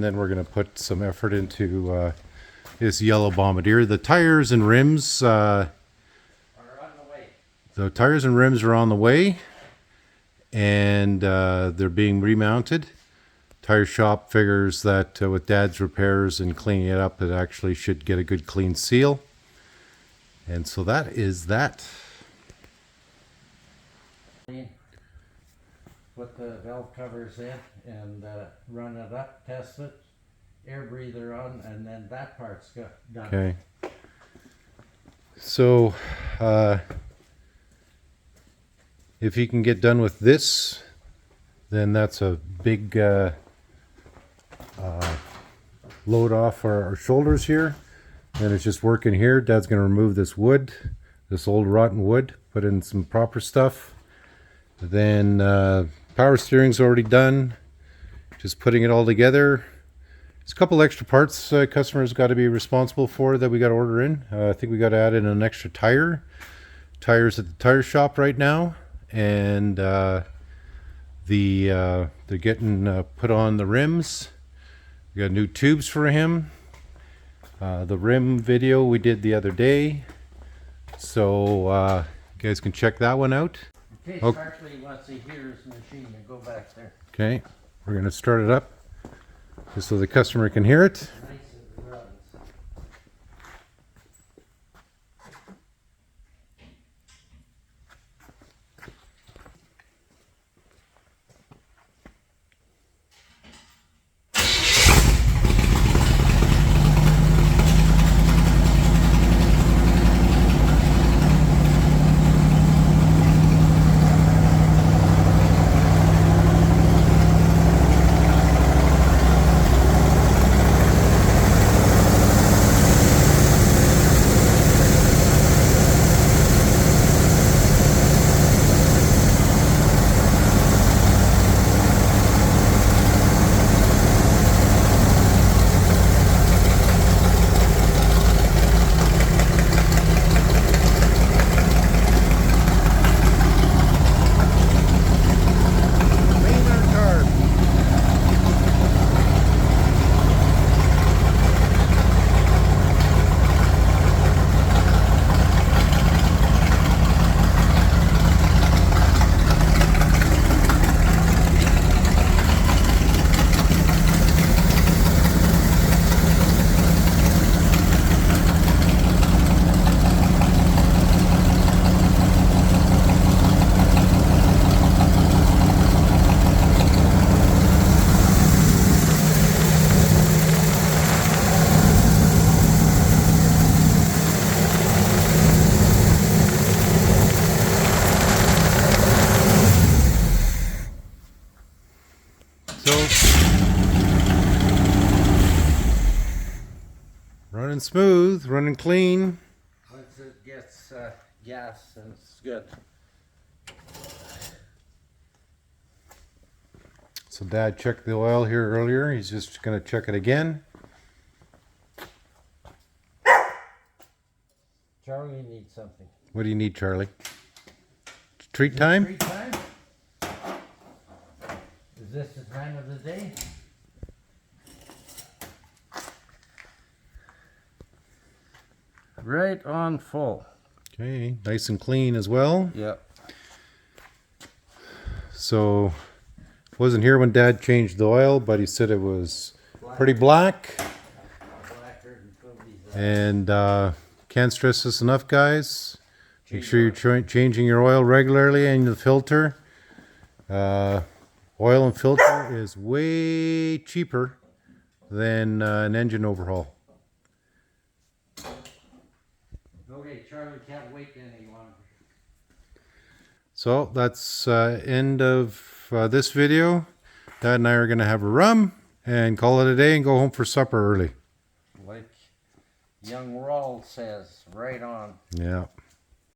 And then we're going to put some effort into this yellow Bombardier. The tires and rims are on the way. The tires and rims are on the way, and they're being remounted. Tire shop figures that with Dad's repairs and cleaning it up, it actually should get a good clean seal. And so that is that. Put the valve covers in and run it up, test it, air breather on, and then that part's done. Okay. So if you can get done with this, then that's a big load off our shoulders here. Then it's just working here. Dad's going to remove this wood, this old rotten wood, put in some proper stuff. Then power steering's already done. Just putting it all together. There's a couple extra parts customers got to be responsible for that we got to order in. I think we got to add in an extra tire. Tires at the tire shop right now, and they're getting put on the rims. We got new tubes for him. The rim video we did the other day, so you guys can check that one out. In case Hartley wants to hear his machine, you go back there. Okay, we're going to start it up just so the customer can hear it. Running smooth, running clean. Once it gets gas, then it's good. So Dad checked the oil here earlier. He's just going to check it again. Charlie needs something. What do you need, Charlie? Treat time? Treat time? Is this the time of the day? Right on full. Okay, nice and clean as well. Yep. So, wasn't here when Dad changed the oil, but he said it was pretty black. And can't stress this enough, guys. Make sure you're changing your oil regularly and the filter. Oil and filter is way cheaper than an engine overhaul. Okay, Charlie can't wait any longer. So that's end of this video. Dad and I are going to have a rum and call it a day and go home for supper early. Like young Rawl says, right on. Yeah.